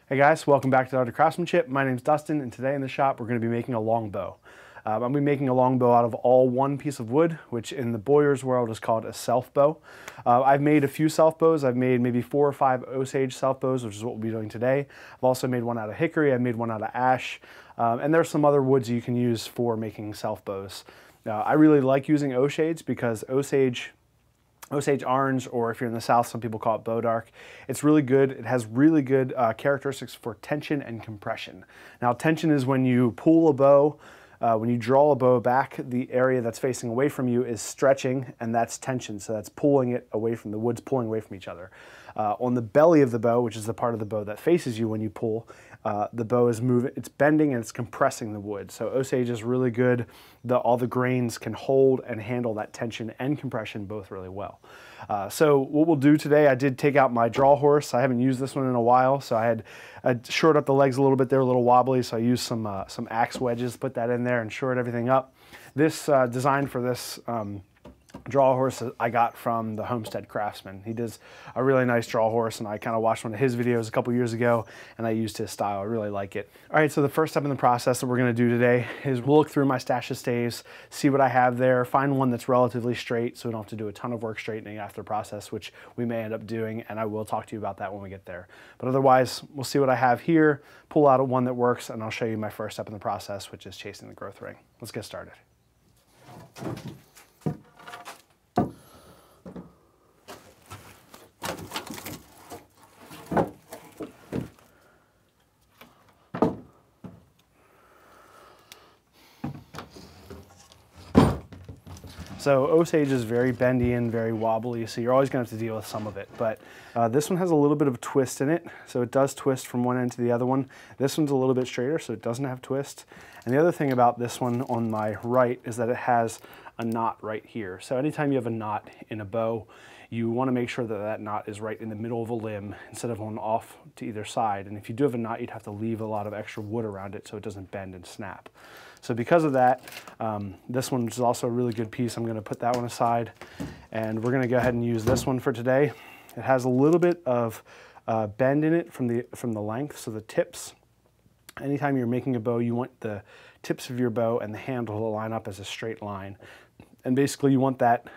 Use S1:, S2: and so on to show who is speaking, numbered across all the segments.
S1: Hey guys, welcome back to Art of Craftsmanship. My name's Dustin, and today in the shop we're going to be making a longbow. I'm going to be making a longbow out of all one piece of wood, which in the bowyer's world is called a selfbow. I've made a few selfbows. I've made maybe 4 or 5 Osage selfbows, which is what we'll be doing today. I've also made one out of hickory. I made one out of ash, and there's some other woods you can use for making selfbows. I really like using Osage because Osage Orange, or if you're in the South, some people call it bow dark. It's really good. It has really good characteristics for tension and compression. Now, tension is when you pull a bow, when you draw a bow back, the area that's facing away from you is stretching, and that's tension. So that's pulling it away from the wood's pulling away from each other. On the belly of the bow, which is the part of the bow that faces you when you pull, the bow is moving, it's bending and it's compressing the wood. So Osage is really good. All the grains can hold and handle that tension and compression both really well. So what we'll do today, I did take out my draw horse. I haven't used this one in a while, so I shored up the legs a little bit. They're a little wobbly, so I used some axe wedges, put that in there and shored everything up. This design for this draw horse I got from the Homestead Craftsman. He does a really nice draw horse, and I kind of watched one of his videos a couple years ago, and I used his style. I really like it. All right, so the first step in the process that we're going to do today is we'll look through my stash of staves, see what I have there, find one that's relatively straight so we don't have to do a ton of work straightening after the process, which we may end up doing, and I will talk to you about that when we get there. But otherwise, we'll see what I have here, pull out one that works, and I'll show you my first step in the process, which is chasing the growth ring. Let's get started. So Osage is very bendy and very wobbly, so you're always going to have to deal with some of it. But this one has a little bit of a twist in it, so it does twist from one end to the other one. This one's a little bit straighter, so it doesn't have twist. And the other thing about this one on my right is that it has a knot right here. So anytime you have a knot in a bow, you want to make sure that that knot is right in the middle of a limb instead of on off to either side. And if you do have a knot, you'd have to leave a lot of extra wood around it so it doesn't bend and snap. So because of that, this one is also a really good piece. I'm going to put that one aside, and we're going to go ahead and use this one for today. It has a little bit of bend in it from the length, so the tips. Anytime you're making a bow, you want the tips of your bow and the handle to line up as a straight line. And basically you want that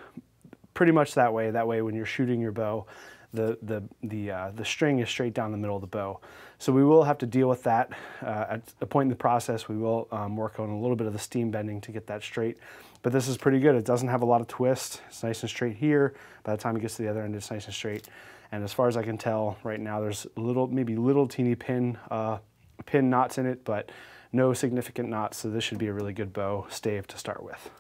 S1: pretty much that way. That way when you're shooting your bow, the string is straight down the middle of the bow. So we will have to deal with that at a point in the process. We will work on a little bit of the steam bending to get that straight. But this is pretty good. It doesn't have a lot of twist. It's nice and straight here. By the time it gets to the other end, it's nice and straight. And as far as I can tell right now, there's maybe little teeny pin knots in it, but no significant knots. So this should be a really good bow stave to start with.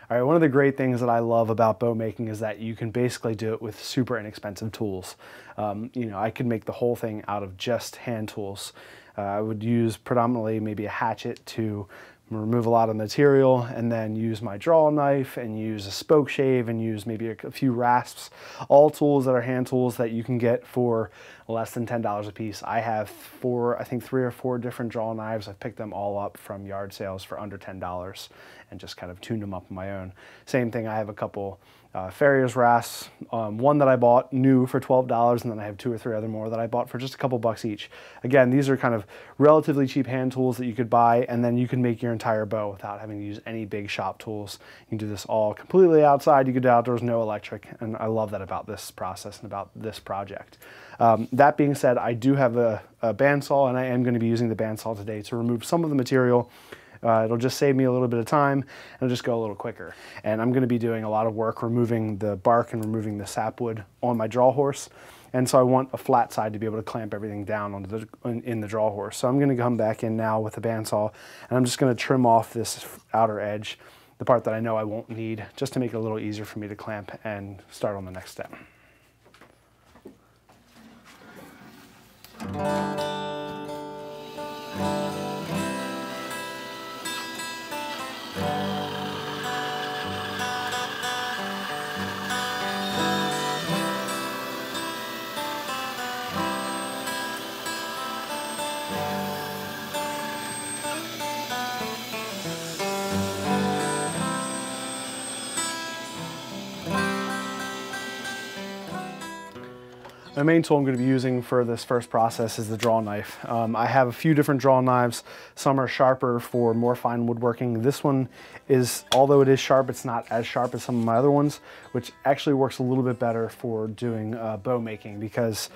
S1: All right, one of the great things that I love about bow making is that you can basically do it with super inexpensive tools. You know, I could make the whole thing out of just hand tools. I would use predominantly maybe a hatchet to remove a lot of material, and then use my draw knife and use a spoke shave and use maybe a few rasps. All tools that are hand tools that you can get for less than $10 a piece. I have I think 3 or 4 different draw knives. I've picked them all up from yard sales for under $10 and just kind of tuned them up on my own. Same thing, I have a couple farrier's rasps, one that I bought new for $12, and then I have 2 or 3 other more that I bought for just a couple bucks each. Again, these are kind of relatively cheap hand tools that you could buy, and then you can make your entire bow without having to use any big shop tools. You can do this all completely outside. You can do outdoors, no electric, and I love that about this process and about this project. That being said, I do have a bandsaw, and I am going to be using the bandsaw today to remove some of the material. It'll just save me a little bit of time, and it'll just go a little quicker. And I'm going to be doing a lot of work removing the bark and removing the sapwood on my draw horse. And so I want a flat side to be able to clamp everything down in the draw horse. So I'm going to come back in now with the bandsaw, and I'm just going to trim off this outer edge, the part that I know I won't need, just to make it a little easier for me to clamp and start on the next step. The main tool I'm going to be using for this first process is the draw knife. I have a few different draw knives. Some are sharper for more fine woodworking. This one is, although it is sharp, it's not as sharp as some of my other ones, which actually works a little bit better for doing bow making, because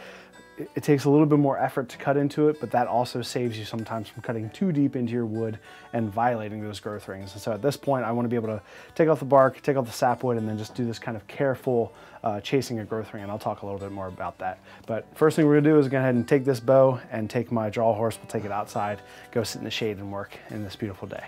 S1: it takes a little bit more effort to cut into it, but that also saves you sometimes from cutting too deep into your wood and violating those growth rings. And so at this point, I want to be able to take off the bark, take off the sapwood, and then just do this kind of careful chasing a growth ring, and I'll talk a little bit more about that. But first thing we're gonna do is go ahead and take this bow and take my draw horse, we'll take it outside, go sit in the shade and work in this beautiful day.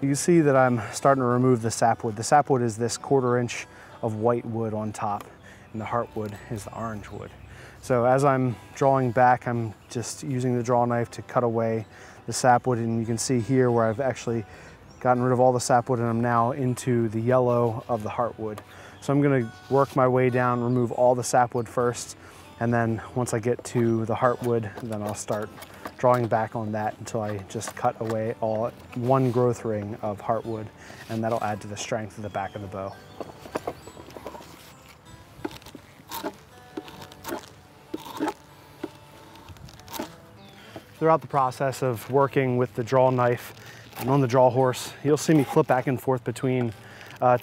S1: You can see that I'm starting to remove the sapwood. The sapwood is this 1/4 inch of white wood on top, and the heartwood is the orange wood. So as I'm drawing back, I'm just using the draw knife to cut away the sapwood, and you can see here where I've actually gotten rid of all the sapwood and I'm now into the yellow of the heartwood. So I'm gonna work my way down, remove all the sapwood first, and then once I get to the heartwood, then I'll start drawing back on that until I just cut away all one growth ring of heartwood, and that'll add to the strength of the back of the bow. Throughout the process of working with the draw knife and on the draw horse, you'll see me flip back and forth between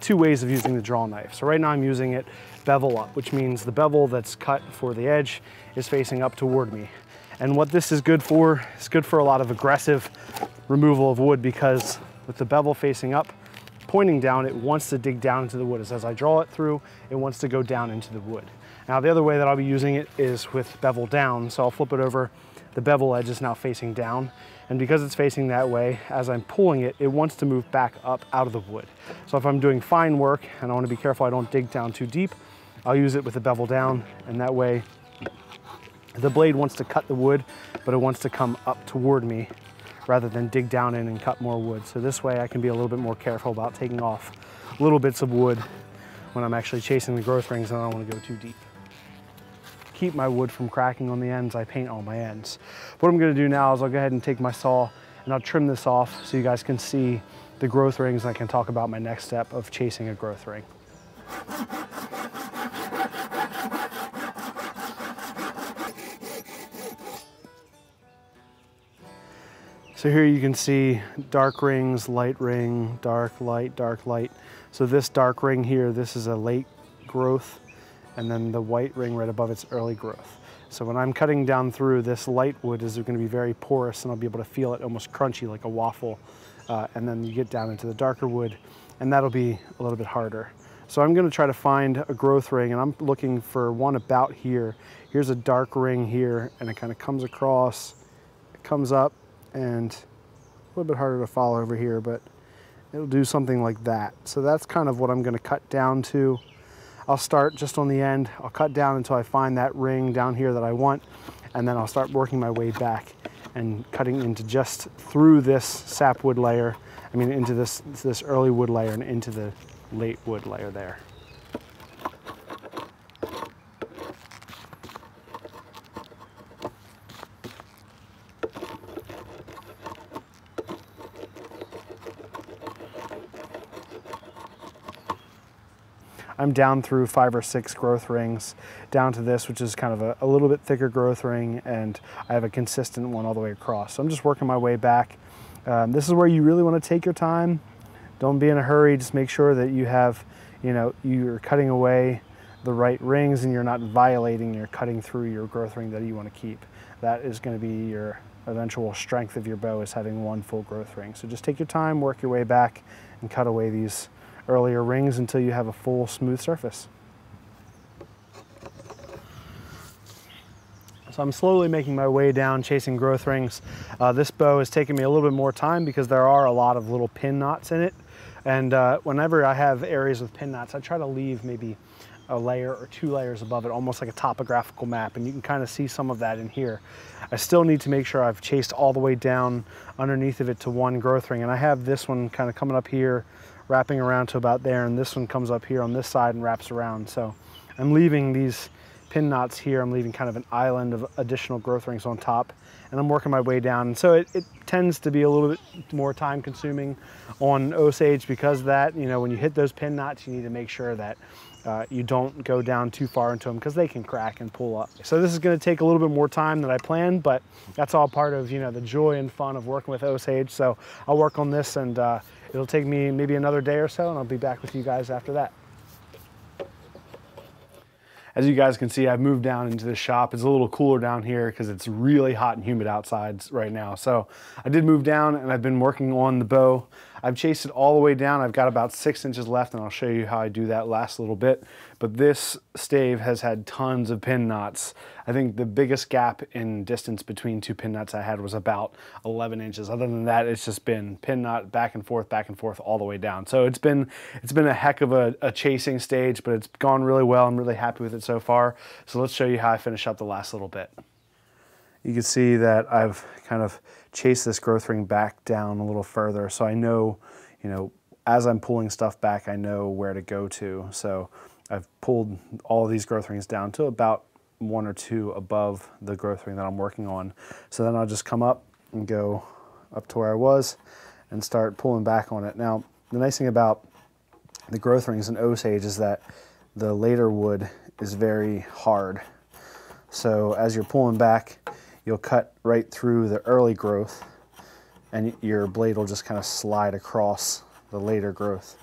S1: two ways of using the draw knife. So right now I'm using it bevel up, which means the bevel that's cut for the edge is facing up toward me. And what this is good for a lot of aggressive removal of wood, because with the bevel facing up, pointing down, it wants to dig down into the wood. As I draw it through, it wants to go down into the wood. Now the other way that I'll be using it is with bevel down. So I'll flip it over, the bevel edge is now facing down. And because it's facing that way, as I'm pulling it, it wants to move back up out of the wood. So if I'm doing fine work and I want to be careful I don't dig down too deep, I'll use it with the bevel down, and that way the blade wants to cut the wood, but it wants to come up toward me rather than dig down in and cut more wood. So this way I can be a little bit more careful about taking off little bits of wood when I'm actually chasing the growth rings and I don't want to go too deep. Keep my wood from cracking on the ends, I paint all my ends. What I'm going to do now is I'll go ahead and take my saw and I'll trim this off so you guys can see the growth rings, and I can talk about my next step of chasing a growth ring. So here you can see dark rings, light ring, dark, light, dark, light. So this dark ring here, this is a late growth, and then the white ring right above it's early growth. So when I'm cutting down through, this light wood is going to be very porous, and I'll be able to feel it almost crunchy like a waffle. And then you get down into the darker wood, and that'll be a little bit harder. So I'm going to try to find a growth ring, and I'm looking for one about here. Here's a dark ring here, and it kind of comes across, it comes up, and a little bit harder to follow over here, but it'll do something like that. So that's kind of what I'm going to cut down to. I'll start just on the end. I'll cut down until I find that ring down here that I want, and then I'll start working my way back and cutting into just through this sapwood layer, into this early wood layer and into the late wood layer there. I'm down through 5 or 6 growth rings, down to this, which is kind of a little bit thicker growth ring, and I have a consistent one all the way across. So I'm just working my way back. This is where you really want to take your time. Don't be in a hurry. Just make sure that you have, you're cutting away the right rings and you're not violating, you're cutting through your growth ring that you want to keep. That is going to be your eventual strength of your bow, is having one full growth ring. So just take your time, work your way back, and cut away these earlier rings until you have a full smooth surface. So I'm slowly making my way down, chasing growth rings. This bow is taking me a little bit more time because there are a lot of little pin knots in it. And whenever I have areas with pin knots, I try to leave maybe a layer or 2 layers above it, almost like a topographical map, and you can kind of see some of that in here. I still need to make sure I've chased all the way down underneath of it to one growth ring, and I have this one kind of coming up here, wrapping around to about there, and this one comes up here on this side and wraps around. So I'm leaving these pin knots here. I'm leaving kind of an island of additional growth rings on top, and I'm working my way down. And so it tends to be a little bit more time consuming on Osage because of that. You know, when you hit those pin knots, you need to make sure that you don't go down too far into them because they can crack and pull up. So this is going to take a little bit more time than I planned, but that's all part of, you know, the joy and fun of working with Osage. So I'll work on this, and it'll take me maybe another day or so, and I'll be back with you guys after that. As you guys can see, I've moved down into the shop. It's a little cooler down here because it's really hot and humid outside right now. So I did move down, and I've been working on the bow. I've chased it all the way down. I've got about 6 inches left, and I'll show you how I do that last little bit. But this stave has had tons of pin knots. I think the biggest gap in distance between 2 pin knots I had was about 11 inches. Other than that, it's just been pin knot back and forth all the way down. So it's been a heck of a chasing stage, but it's gone really well. I'm really happy with it so far. So let's show you how I finish up the last little bit. You can see that I've kind of chased this growth ring back down a little further, so I know, you know, as I'm pulling stuff back, I know where to go to. So I've pulled all of these growth rings down to about 1 or 2 above the growth ring that I'm working on. So then I'll just come up and go up to where I was and start pulling back on it. Now, the nice thing about the growth rings in Osage is that the later wood is very hard. So as you're pulling back, you'll cut right through the early growth, and your blade will just kind of slide across the later growth.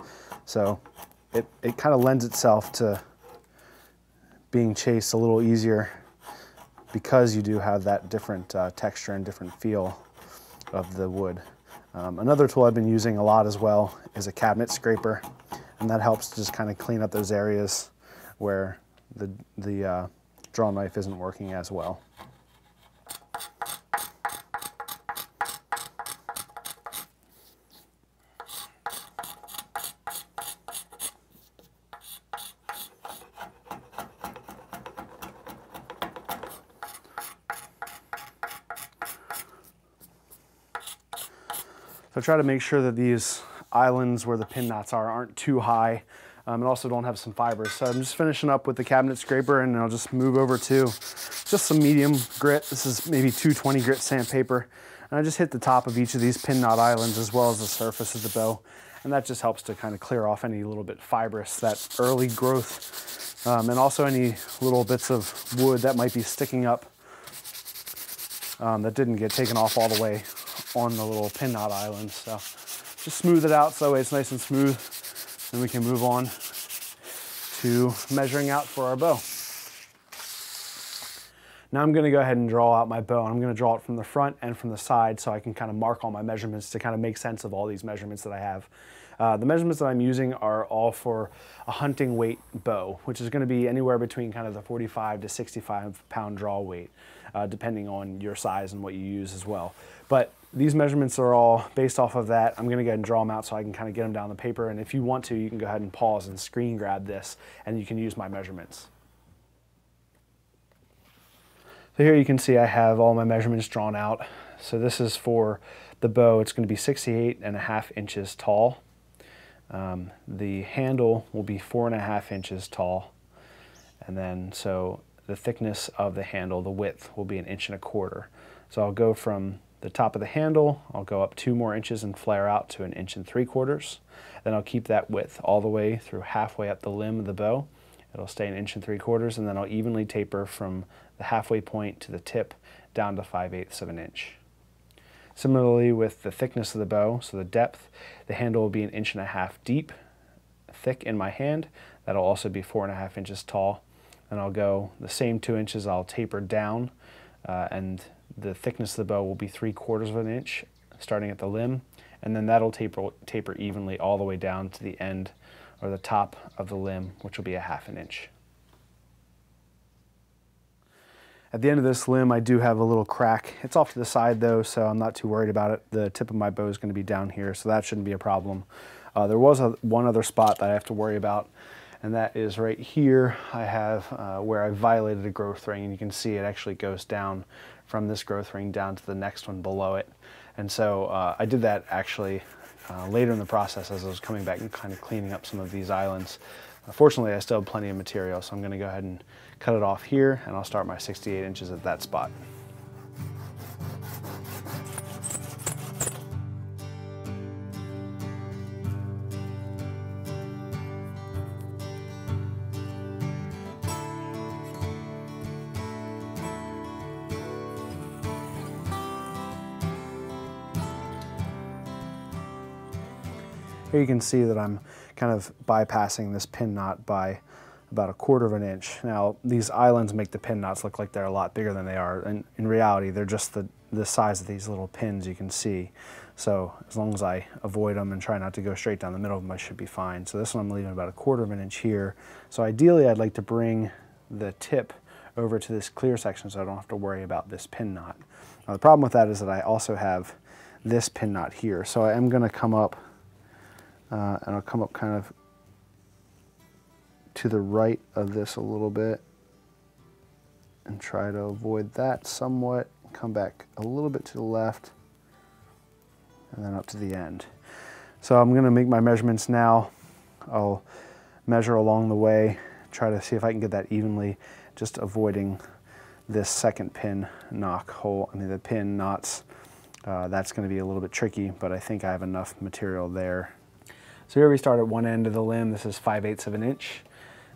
S1: So it kind of lends itself to being chased a little easier because you do have that different texture and different feel of the wood. Another tool I've been using a lot as well is a cabinet scraper, and that helps to just kind of clean up those areas where the draw knife isn't working as well. So try to make sure that these islands where the pin knots aren't too high, and also don't have some fibers. So I'm just finishing up with the cabinet scraper, and I'll just move over to just some medium grit. This is maybe 220 grit sandpaper. And I just hit the top of each of these pin knot islands as well as the surface of the bow. And that just helps to kind of clear off any little bit fibrous, that early growth, and also any little bits of wood that might be sticking up that didn't get taken off all the way on the little pin knot islands. So just smooth it out so that way it's nice and smooth, and we can move on to measuring out for our bow. Now I'm going to go ahead and draw out my bow. I'm going to draw it from the front and from the side so I can kind of mark all my measurements to kind of make sense of all these measurements that I have. The measurements that I'm using are all for a hunting weight bow, which is going to be anywhere between kind of the 45 to 65 pound draw weight, depending on your size and what you use as well. But these measurements are all based off of that. I'm going to go ahead and draw them out so I can kind of get them down the paper. And if you want to, you can go ahead and pause and screen grab this, and you can use my measurements. So here you can see I have all my measurements drawn out. So this is for the bow. It's going to be 68.5 inches tall. The handle will be 4.5 inches tall. And then so the thickness of the handle, the width, will be 1.25 inches. So I'll go from the top of the handle, I'll go up 2 more inches and flare out to 1.75 inches. Then I'll keep that width all the way through halfway up the limb of the bow. It'll stay 1.75 inches, and then I'll evenly taper from the halfway point to the tip down to 5/8 of an inch. Similarly with the thickness of the bow, so the depth, the handle will be 1.5 inches deep, thick in my hand. That'll also be 4.5 inches tall. And I'll go the same 2 inches, I'll taper down, and the thickness of the bow will be 3/4 of an inch starting at the limb, and then that'll taper evenly all the way down to the end or the top of the limb, which will be 1/2 inch. At the end of this limb, I do have a little crack. It's off to the side though, so I'm not too worried about it. The tip of my bow is going to be down here, so that shouldn't be a problem. There was one other spot that I have to worry about, and that is right here. I have where I violated a growth ring, and you can see it actually goes down from this growth ring down to the next one below it. And so I did that actually later in the process as I was coming back and kind of cleaning up some of these islands. Fortunately, I still have plenty of material, so I'm going to go ahead and cut it off here, and I'll start my 68 inches at that spot. Here you can see that I'm kind of bypassing this pin knot by about 1/4 of an inch. Now, these islands make the pin knots look like they're a lot bigger than they are, and in reality, they're just the size of these little pins you can see. So as long as I avoid them and try not to go straight down the middle of them, I should be fine. So this one I'm leaving about 1/4 of an inch here. So ideally, I'd like to bring the tip over to this clear section so I don't have to worry about this pin knot. Now, the problem with that is that I also have this pin knot here. So I am going to come up and I'll come up kind of to the right of this a little bit and try to avoid that somewhat. Come back a little bit to the left and then up to the end. So I'm going to make my measurements now. I'll measure along the way, try to see if I can get that evenly, just avoiding this second pin the pin knots. That's going to be a little bit tricky, but I think I have enough material there. So here we start at one end of the limb. This is 5/8 of an inch.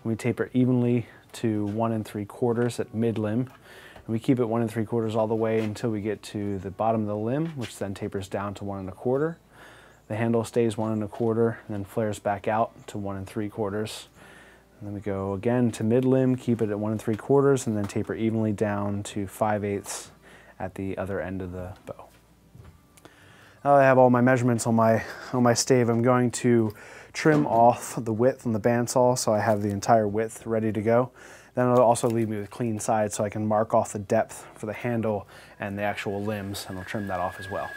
S1: And we taper evenly to 1 3/4 at mid limb. And we keep it 1 3/4 all the way until we get to the bottom of the limb, which then tapers down to 1 1/4. The handle stays 1 1/4 and then flares back out to 1 3/4. And then we go again to mid limb, keep it at 1 3/4, and then taper evenly down to 5/8 at the other end of the bow. Now that I have all my measurements on my stave, I'm going to trim off the width on the bandsaw so I have the entire width ready to go. Then it'll also leave me with clean sides so I can mark off the depth for the handle and the actual limbs, and I'll trim that off as well.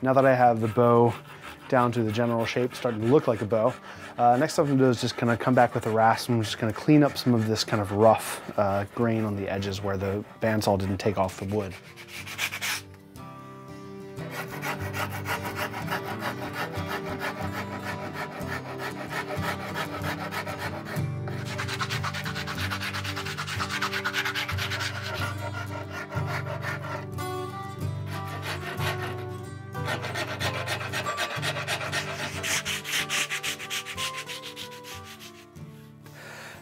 S1: Now that I have the bow down to the general shape, starting to look like a bow, next thing I'm going to do is just kind of come back with a rasp. I'm just going to clean up some of this kind of rough grain on the edges where the bandsaw didn't take off the wood.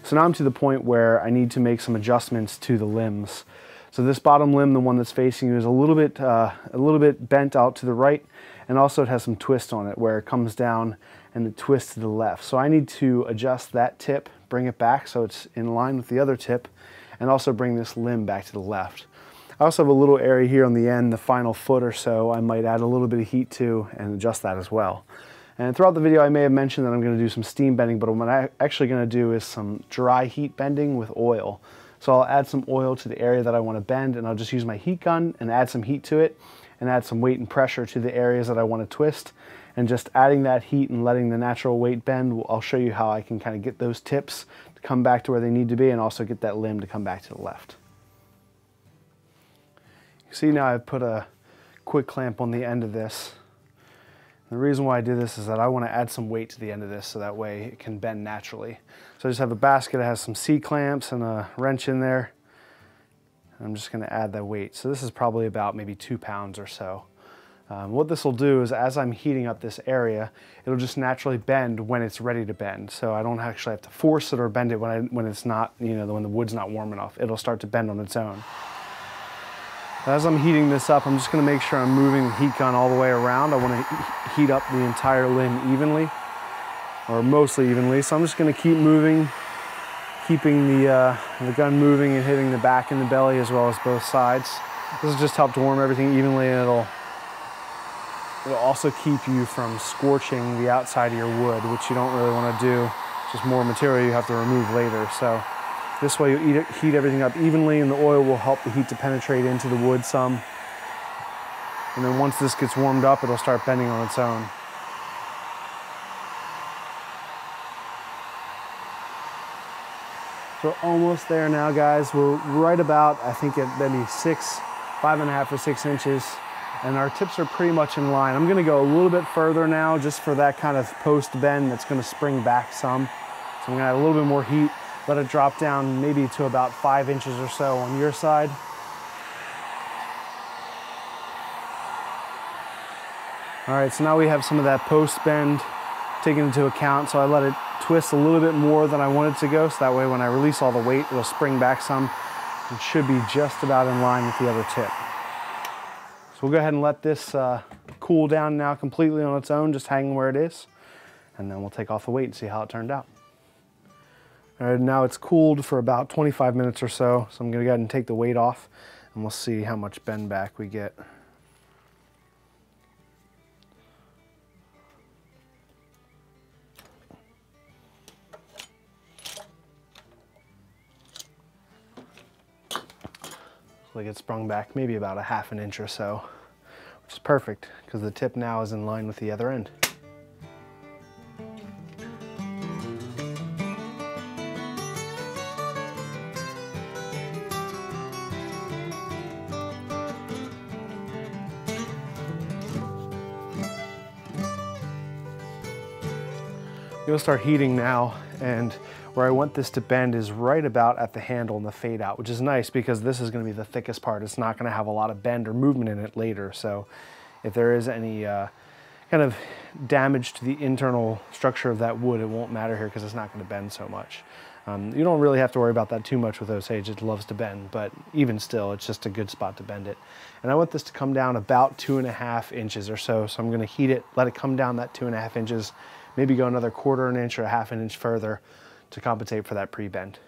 S1: So now I'm to the point where I need to make some adjustments to the limbs. So this bottom limb, the one that's facing you, is a little bit bent out to the right, and also it has some twist on it where it comes down and it twists to the left. So I need to adjust that tip, bring it back so it's in line with the other tip, and also bring this limb back to the left. I also have a little area here on the end, the final foot or so, I might add a little bit of heat to and adjust that as well. And throughout the video I may have mentioned that I'm going to do some steam bending, but what I'm actually going to do is some dry heat bending with oil. So I'll add some oil to the area that I want to bend, and I'll just use my heat gun and add some heat to it and add some weight and pressure to the areas that I want to twist. And just adding that heat and letting the natural weight bend, I'll show you how I can kind of get those tips to come back to where they need to be and also get that limb to come back to the left. You see now I've put a quick clamp on the end of this. The reason why I do this is that I want to add some weight to the end of this so that way it can bend naturally. So I just have a basket that has some C-clamps and a wrench in there. I'm just going to add that weight. So this is probably about maybe 2 pounds or so. What this will do is as I'm heating up this area, it'll just naturally bend when it's ready to bend. So I don't actually have to force it or bend it when it's not, when the wood's not warm enough. It'll start to bend on its own. As I'm heating this up, I'm just going to make sure I'm moving the heat gun all the way around. I want to heat up the entire limb evenly, or mostly evenly. So I'm just going to keep moving, keeping the gun moving and hitting the back and the belly as well as both sides. This will just help to warm everything evenly, and it'll also keep you from scorching the outside of your wood, which you don't really want to do. It's just more material you have to remove later. So this way you heat everything up evenly, and the oil will help the heat to penetrate into the wood some. And then once this gets warmed up, it'll start bending on its own. So we're almost there now, guys. We're right about, I think, at maybe 5.5 or 6 inches. And our tips are pretty much in line. I'm gonna go a little bit further now just for that kind of post bend that's gonna spring back some. So I'm gonna add a little bit more heat, let it drop down maybe to about 5 inches or so on your side. All right, so now we have some of that post bend taken into account. So I let it twist a little bit more than I wanted to go. So that way when I release all the weight, it'll spring back some. It should be just about in line with the other tip. So we'll go ahead and let this cool down now completely on its own, just hanging where it is. And then we'll take off the weight and see how it turned out. All right, now it's cooled for about 25 minutes or so. So I'm gonna go ahead and take the weight off and we'll see how much bend back we get. Like it sprung back maybe about 1/2 inch or so, which is perfect because the tip now is in line with the other end. You'll start heating now, and where I want this to bend is right about at the handle and the fade out, which is nice because this is going to be the thickest part. It's not going to have a lot of bend or movement in it later. So if there is any kind of damage to the internal structure of that wood, it won't matter here because it's not going to bend so much. You don't really have to worry about that too much with Osage. It loves to bend, but even still, it's just a good spot to bend it. And I want this to come down about 2.5 inches or so. So I'm going to heat it, let it come down that 2.5 inches, maybe go another 1/4 inch or 1/2 inch further to compensate for that pre-bend.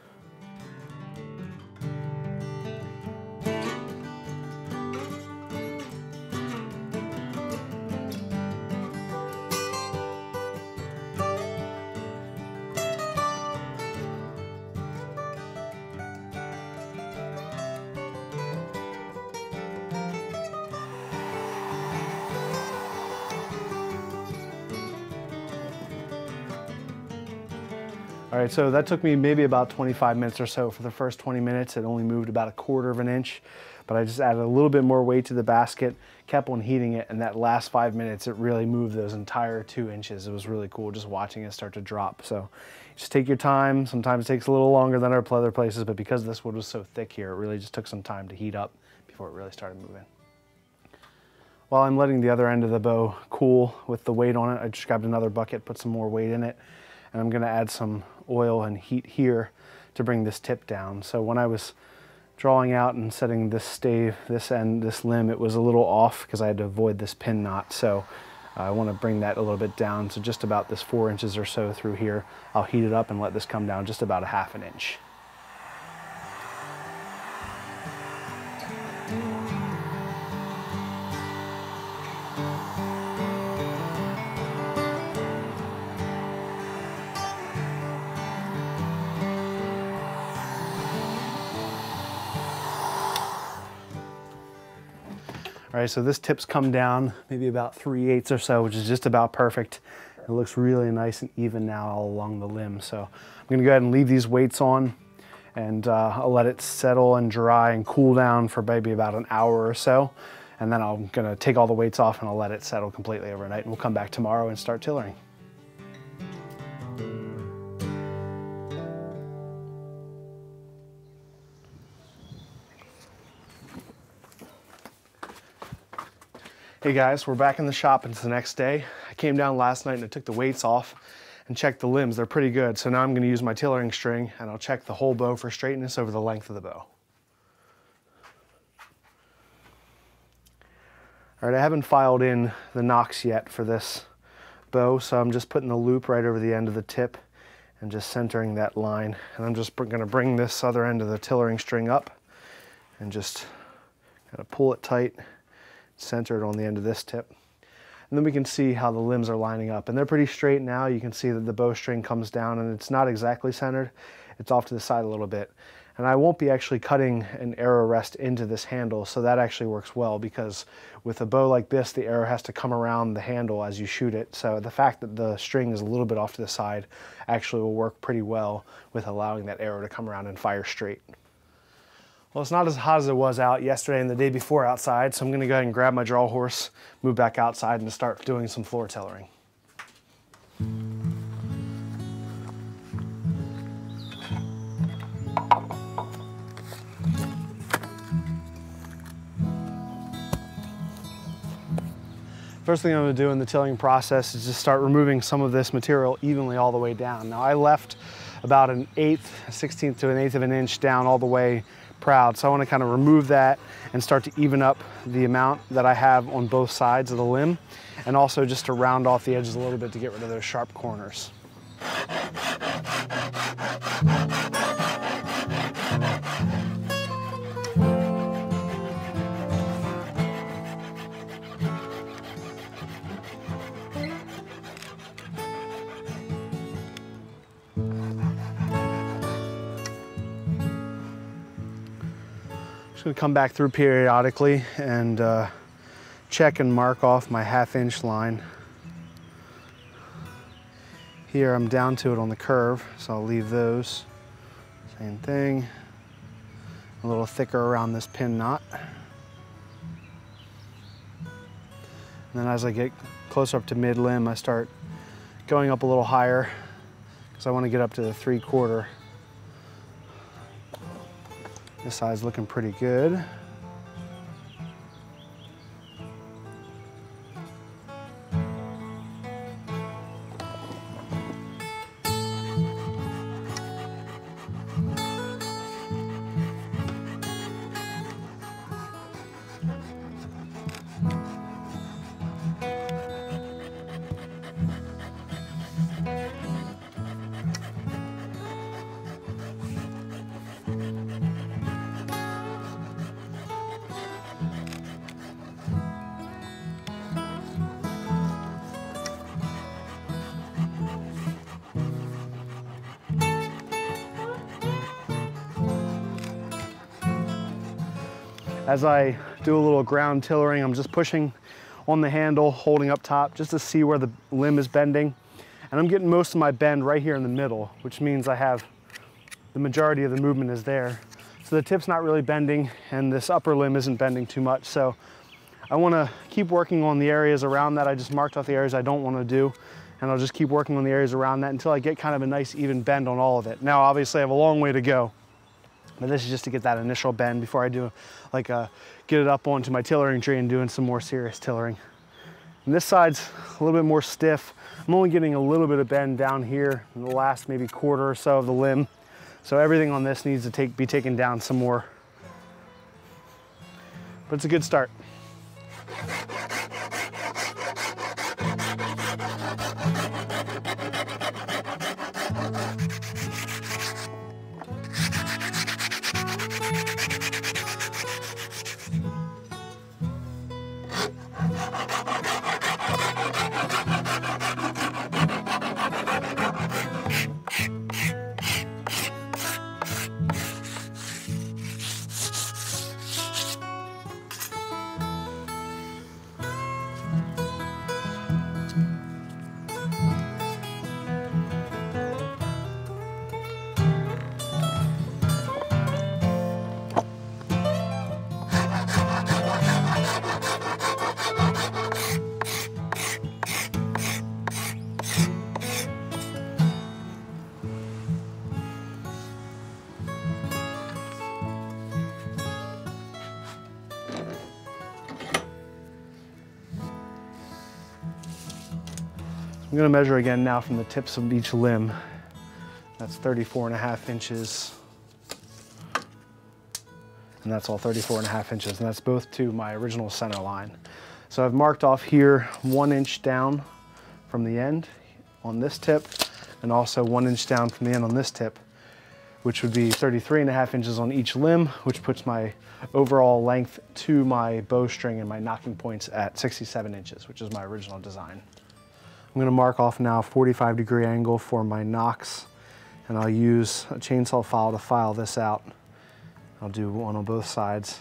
S1: All right, so that took me maybe about 25 minutes or so. For the first 20 minutes, it only moved about 1/4 inch, but I just added a little bit more weight to the basket, kept on heating it, and that last 5 minutes, it really moved those entire 2 inches. It was really cool just watching it start to drop. So just take your time. Sometimes it takes a little longer than other places, but because this wood was so thick here, it really just took some time to heat up before it really started moving. While I'm letting the other end of the bow cool with the weight on it, I just grabbed another bucket, put some more weight in it, and I'm gonna add some oil and heat here to bring this tip down. So when I was drawing out and setting this stave, this end, this limb, it was a little off because I had to avoid this pin knot. So I want to bring that a little bit down. So just about this 4 inches or so through here, I'll heat it up and let this come down just about 1/2 inch. All right, so this tip's come down maybe about 3/8 or so, which is just about perfect. It looks really nice and even now all along the limb. So I'm gonna go ahead and leave these weights on, and I'll let it settle and dry and cool down for maybe about an hour or so. And then I'm gonna take all the weights off and I'll let it settle completely overnight, and we'll come back tomorrow and start tillering. Hey guys, we're back in the shop and it's the next day. I came down last night and I took the weights off and checked the limbs. They're pretty good. So now I'm gonna use my tillering string and I'll check the whole bow for straightness over the length of the bow. All right, I haven't filed in the nocks yet for this bow, so I'm just putting the loop right over the end of the tip and just centering that line. And I'm just gonna bring this other end of the tillering string up and just kind of pull it tight, center it on the end of this tip. And then we can see how the limbs are lining up. And they're pretty straight now. You can see that the bowstring comes down and it's not exactly centered. It's off to the side a little bit. And I won't be actually cutting an arrow rest into this handle, so that actually works well, because with a bow like this, the arrow has to come around the handle as you shoot it. So the fact that the string is a little bit off to the side actually will work pretty well with allowing that arrow to come around and fire straight. Well, it's not as hot as it was out yesterday and the day before outside, so I'm gonna go ahead and grab my draw horse, move back outside, and start doing some floor tillering. First thing I'm gonna do in the tilling process is just start removing some of this material evenly all the way down. Now I left about an 1/16 to an 1/8 of an inch down all the way proud. So I want to kind of remove that and start to even up the amount that I have on both sides of the limb, and also just to round off the edges a little bit to get rid of those sharp corners. Just gonna come back through periodically and check and mark off my 1/2 inch line. Here I'm down to it on the curve, so I'll leave those. Same thing. A little thicker around this pin knot. And then as I get closer up to mid limb, I start going up a little higher because I want to get up to the 3/4. This side's looking pretty good. As I do a little ground tillering, I'm just pushing on the handle, holding up top, just to see where the limb is bending. And I'm getting most of my bend right here in the middle, which means I have the majority of the movement is there. So the tip's not really bending and this upper limb isn't bending too much. So I wanna keep working on the areas around that. I just marked off the areas I don't wanna do, and I'll just keep working on the areas around that until I get kind of a nice even bend on all of it. Now, obviously I have a long way to go, but this is just to get that initial bend before I do get it up onto my tillering tree and doing some more serious tillering. And this side's a little bit more stiff. I'm only getting a little bit of bend down here in the last maybe quarter or so of the limb. So everything on this needs to be taken down some more. But it's a good start. I'm gonna measure again now from the tips of each limb. That's 34.5 inches. And that's all 34.5 inches, and that's both to my original center line. So I've marked off here 1 inch down from the end on this tip, and also 1 inch down from the end on this tip, which would be 33.5 inches on each limb, which puts my overall length to my bowstring and my knocking points at 67 inches, which is my original design. I'm gonna mark off now a 45-degree angle for my nocks, and I'll use a chainsaw file to file this out. I'll do one on both sides.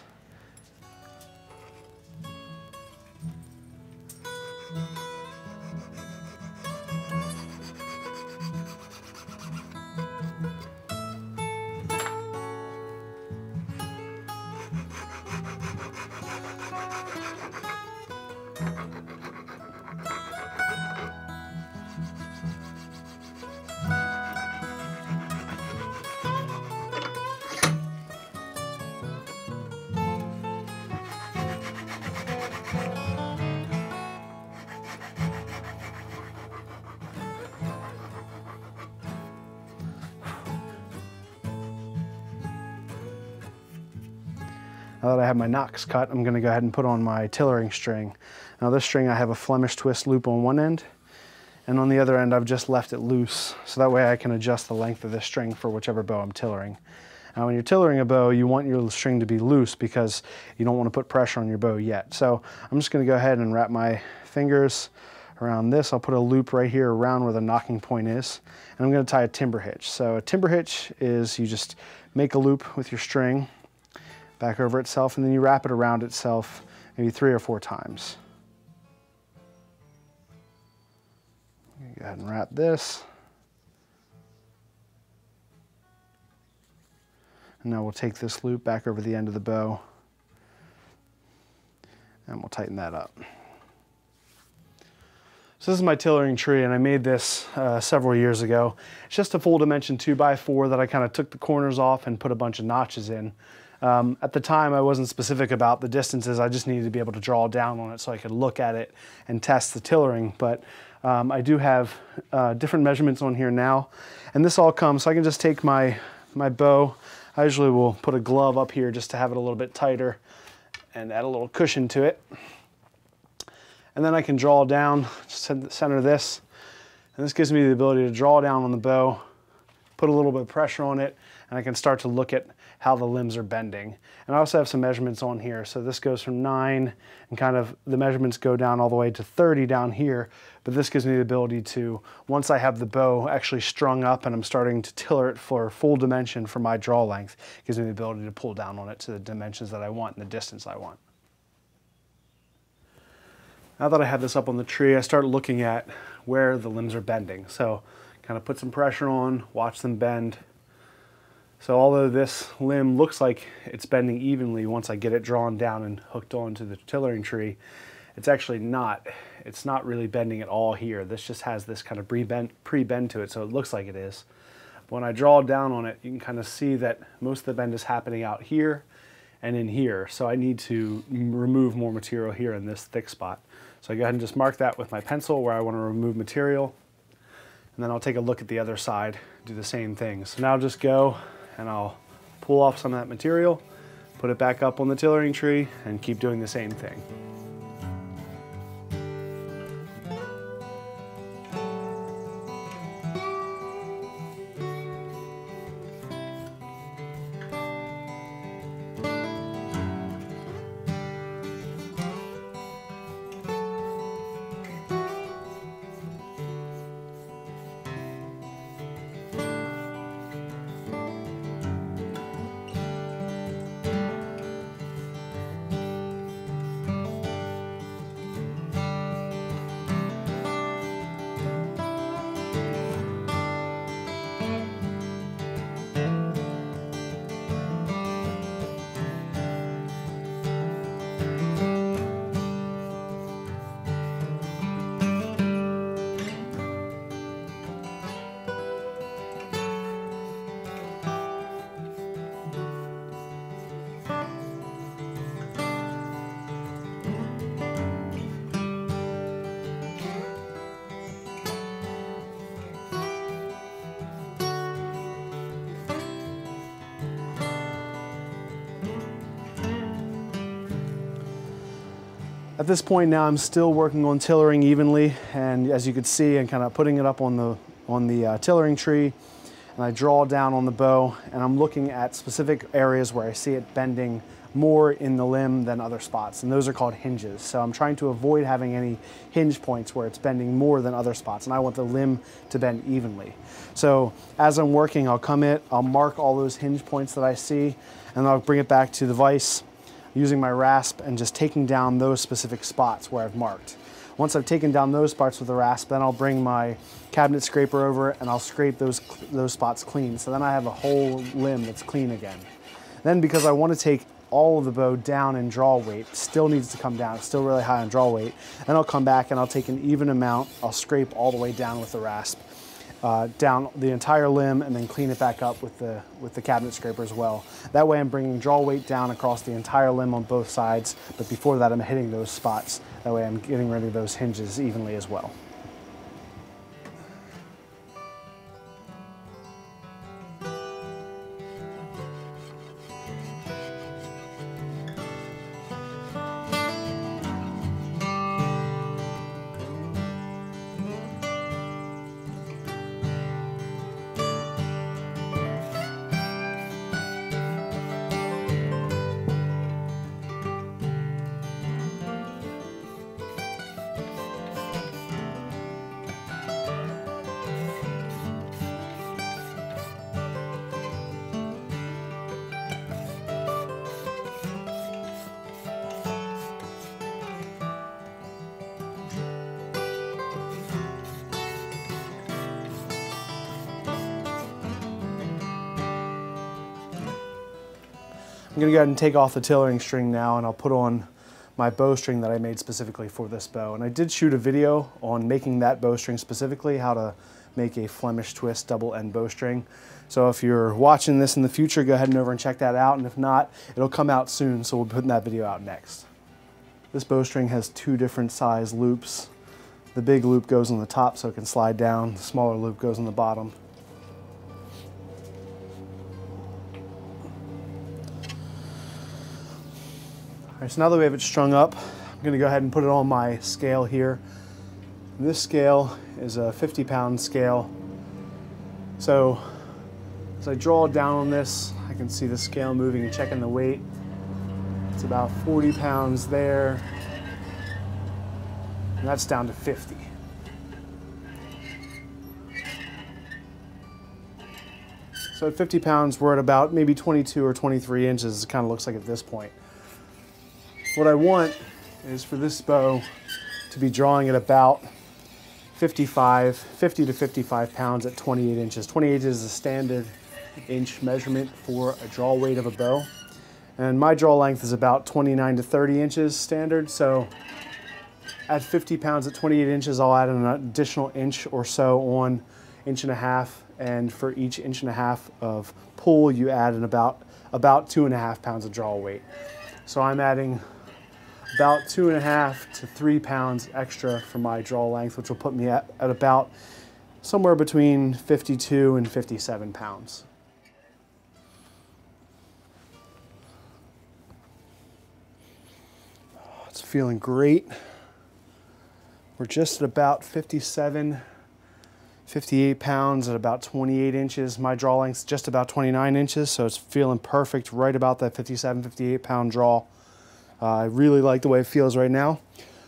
S1: Now that I have my nocks cut, I'm gonna go ahead and put on my tillering string. Now this string, I have a Flemish twist loop on one end, and on the other end, I've just left it loose, so that way I can adjust the length of this string for whichever bow I'm tillering. Now when you're tillering a bow, you want your string to be loose because you don't want to put pressure on your bow yet. So I'm just gonna go ahead and wrap my fingers around this. I'll put a loop right here around where the knocking point is, and I'm gonna tie a timber hitch. So a timber hitch is you just make a loop with your string back over itself, and then you wrap it around itself maybe 3 or 4 times. Go ahead and wrap this. And now we'll take this loop back over the end of the bow, and we'll tighten that up. So this is my tillering tree, and I made this several years ago. It's just a full dimension 2x4 that I kind of took the corners off and put a bunch of notches in. At the time, I wasn't specific about the distances. I just needed to be able to draw down on it so I could look at it and test the tillering. But I do have different measurements on here now. And this all comes, so I can just take my bow. I usually will put a glove up here just to have it a little bit tighter and add a little cushion to it. And then I can draw down, just center this. And this gives me the ability to draw down on the bow, put a little bit of pressure on it, and I can start to look at how the limbs are bending. And I also have some measurements on here. So this goes from 9, and kind of the measurements go down all the way to 30 down here. But this gives me the ability to, once I have the bow actually strung up and I'm starting to tiller it for full dimension for my draw length, it gives me the ability to pull down on it to the dimensions that I want and the distance I want. Now that I have this up on the tree, I start looking at where the limbs are bending. So kind of put some pressure on, watch them bend. So although this limb looks like it's bending evenly once I get it drawn down and hooked onto the tillering tree, it's actually not. It's not really bending at all here. This just has this kind of pre-bend to it, so it looks like it is. But when I draw down on it, you can kind of see that most of the bend is happening out here and in here. So I need to remove more material here in this thick spot. So I go ahead and just mark that with my pencil where I want to remove material. And then I'll take a look at the other side, do the same thing. So now I'll just go and I'll pull off some of that material, put it back up on the tillering tree, and keep doing the same thing. this point now, I'm still working on tillering evenly, and as you can see, and kind of putting it up on the tillering tree, and I draw down on the bow, and I'm looking at specific areas where I see it bending more in the limb than other spots, and those are called hinges. So I'm trying to avoid having any hinge points where it's bending more than other spots, and I want the limb to bend evenly. So as I'm working, I'll come in, I'll mark all those hinge points that I see, and I'll bring it back to the vise using my rasp and just taking down those specific spots where I've marked. Once I've taken down those spots with the rasp, then I'll bring my cabinet scraper over and I'll scrape those spots clean. So then I have a whole limb that's clean again. Then, because I want to take all of the bow down in draw weight, still needs to come down, it's still really high on draw weight, then I'll come back and I'll take an even amount, I'll scrape all the way down with the rasp, down the entire limb, and then clean it back up with the cabinet scraper as well. That way I'm bringing draw weight down across the entire limb on both sides, but before that I'm hitting those spots. That way I'm getting rid of those hinges evenly as well. I'm gonna go ahead and take off the tillering string now, and I'll put on my bowstring that I made specifically for this bow. And I did shoot a video on making that bowstring specifically, how to make a Flemish twist double end bowstring. So if you're watching this in the future, go ahead and over and check that out. And if not, it'll come out soon, so we'll be putting that video out next. This bowstring has two different size loops. The big loop goes on the top so it can slide down. The smaller loop goes on the bottom. All right, so now that we have it strung up, I'm going to go ahead and put it on my scale here. And this scale is a 50-pound scale. So as I draw down on this, I can see the scale moving and checking the weight. It's about 40 pounds there, and that's down to 50. So at 50 pounds, we're at about maybe 22 or 23 inches, it kind of looks like at this point. What I want is for this bow to be drawing at about 50 to 55 pounds at 28 inches. 28 inches is a standard inch measurement for a draw weight of a bow. And my draw length is about 29 to 30 inches standard. So at 50 pounds at 28 inches, I'll add an additional inch or so on, inch and a half. And for each inch and a half of pull, you add in about 2.5 pounds of draw weight. So I'm adding about 2.5 to 3 pounds extra for my draw length, which will put me at about somewhere between 52 and 57 pounds. It's feeling great. We're just at about 57, 58 pounds at about 28 inches. My draw length's just about 29 inches, so it's feeling perfect right about that 57, 58 pound draw. I really like the way it feels right now.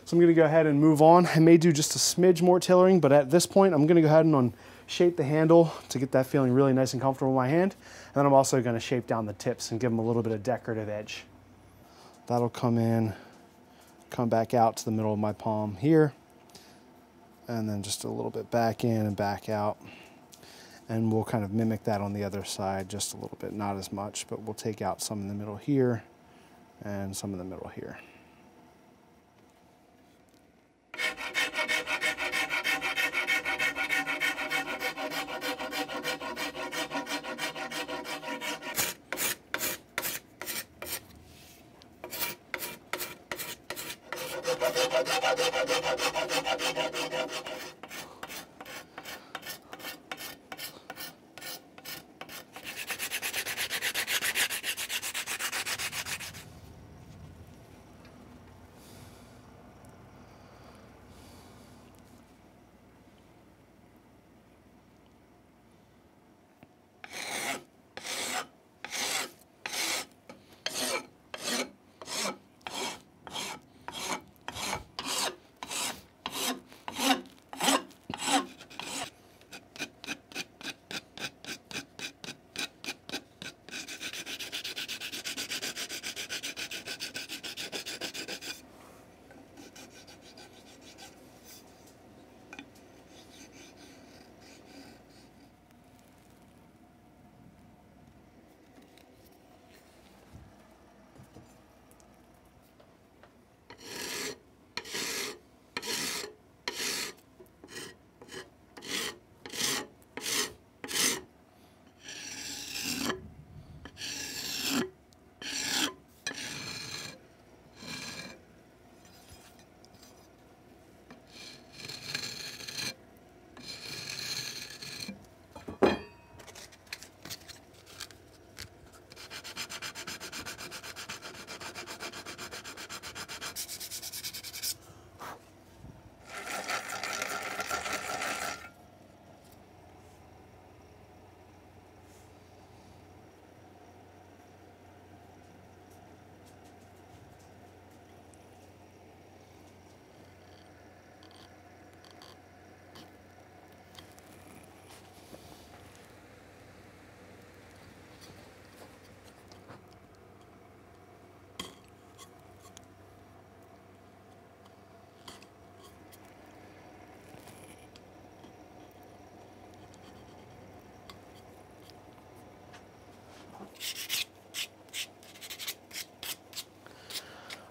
S1: So I'm gonna go ahead and move on. I may do just a smidge more tillering, but at this point, I'm gonna go ahead and shape the handle to get that feeling really nice and comfortable in my hand. And then I'm also gonna shape down the tips and give them a little bit of decorative edge. That'll come in, come back out to the middle of my palm here, and then just a little bit back in and back out. And we'll kind of mimic that on the other side just a little bit, not as much, but we'll take out some in the middle here and some in the middle here.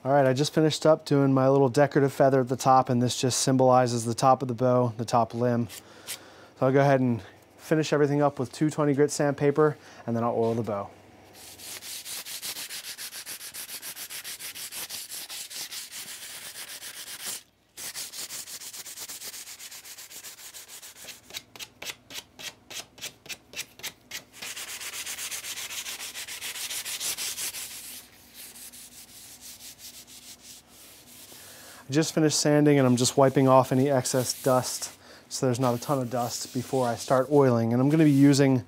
S1: All right, I just finished up doing my little decorative feather at the top, and this just symbolizes the top of the bow, the top limb. So I'll go ahead and finish everything up with 220 grit sandpaper, and then I'll oil the bow. I just finished sanding and I'm just wiping off any excess dust so there's not a ton of dust before I start oiling. And I'm going to be using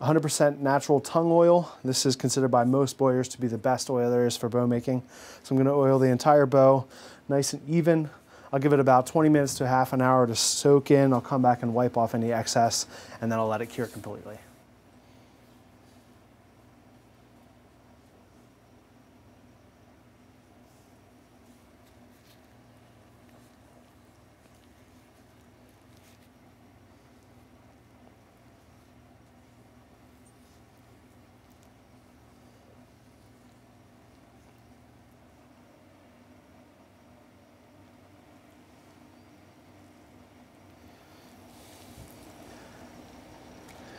S1: 100% natural tung oil. This is considered by most bowyers to be the best oil there is for bow making. So I'm going to oil the entire bow nice and even. I'll give it about 20 minutes to half an hour to soak in. I'll come back and wipe off any excess, and then I'll let it cure completely.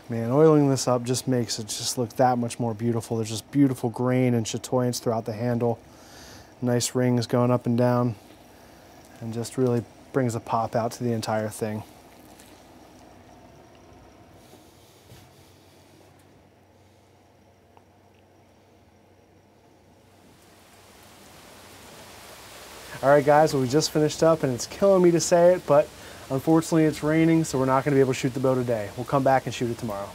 S1: Man, oiling this up just makes it just look that much more beautiful. There's just beautiful grain and chatoyance throughout the handle. Nice rings going up and down, and just really brings a pop out to the entire thing. All right guys, well, we just finished up and it's killing me to say it, but unfortunately it's raining, so we're not going to be able to shoot the bow today. We'll come back and shoot it tomorrow.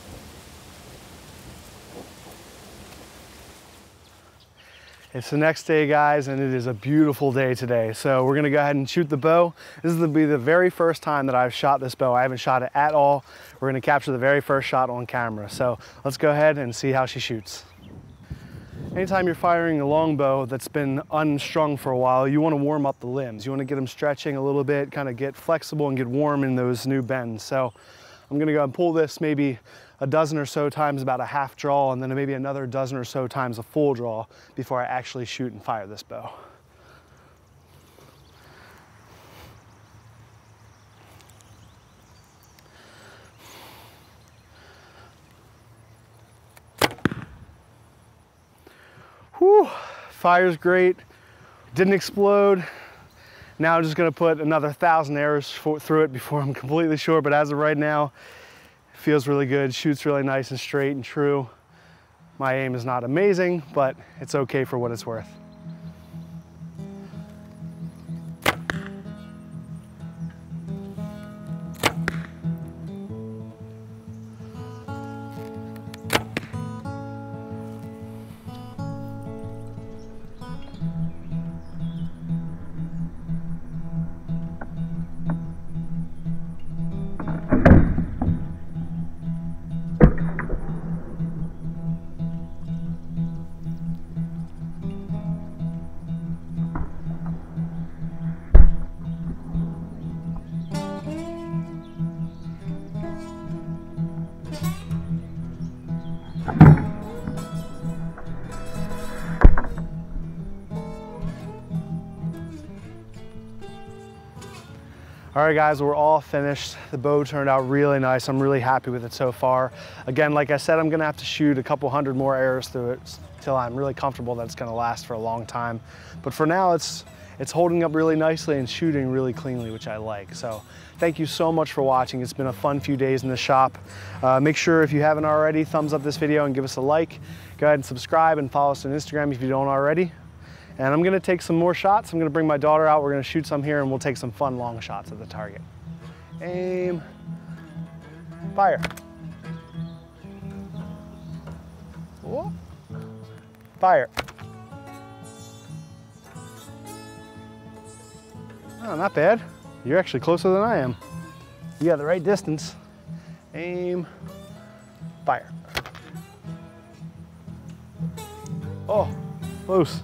S1: It's the next day, guys, and it is a beautiful day today. So we're going to go ahead and shoot the bow. This is going to be the very first time that I've shot this bow. I haven't shot it at all. We're going to capture the very first shot on camera. So let's go ahead and see how she shoots. Anytime you're firing a longbow that's been unstrung for a while, you want to warm up the limbs. You want to get them stretching a little bit, kind of get flexible and get warm in those new bends. So I'm going to go and pull this maybe a dozen or so times, about a half draw, and then maybe another dozen or so times a full draw before I actually shoot and fire this bow. Whew, fire's great, didn't explode. Now I'm just gonna put another 1,000 arrows through it before I'm completely sure, but as of right now, it feels really good, shoots really nice and straight and true. My aim is not amazing, but it's okay for what it's worth. All right guys, we're all finished. The bow turned out really nice. I'm really happy with it so far. Again, like I said, I'm gonna have to shoot a couple hundred more arrows through it till I'm really comfortable that it's gonna last for a long time. But for now, it's holding up really nicely and shooting really cleanly, which I like. So thank you so much for watching. It's been a fun few days in the shop. Make sure, if you haven't already, thumbs up this video and give us a like. Go ahead and subscribe and follow us on Instagram if you don't already. And I'm gonna take some more shots. I'm gonna bring my daughter out. We're gonna shoot some here and we'll take some fun long shots at the target. Aim, fire. Whoa. Fire. Oh, not bad. You're actually closer than I am. You got the right distance. Aim, fire. Oh, close.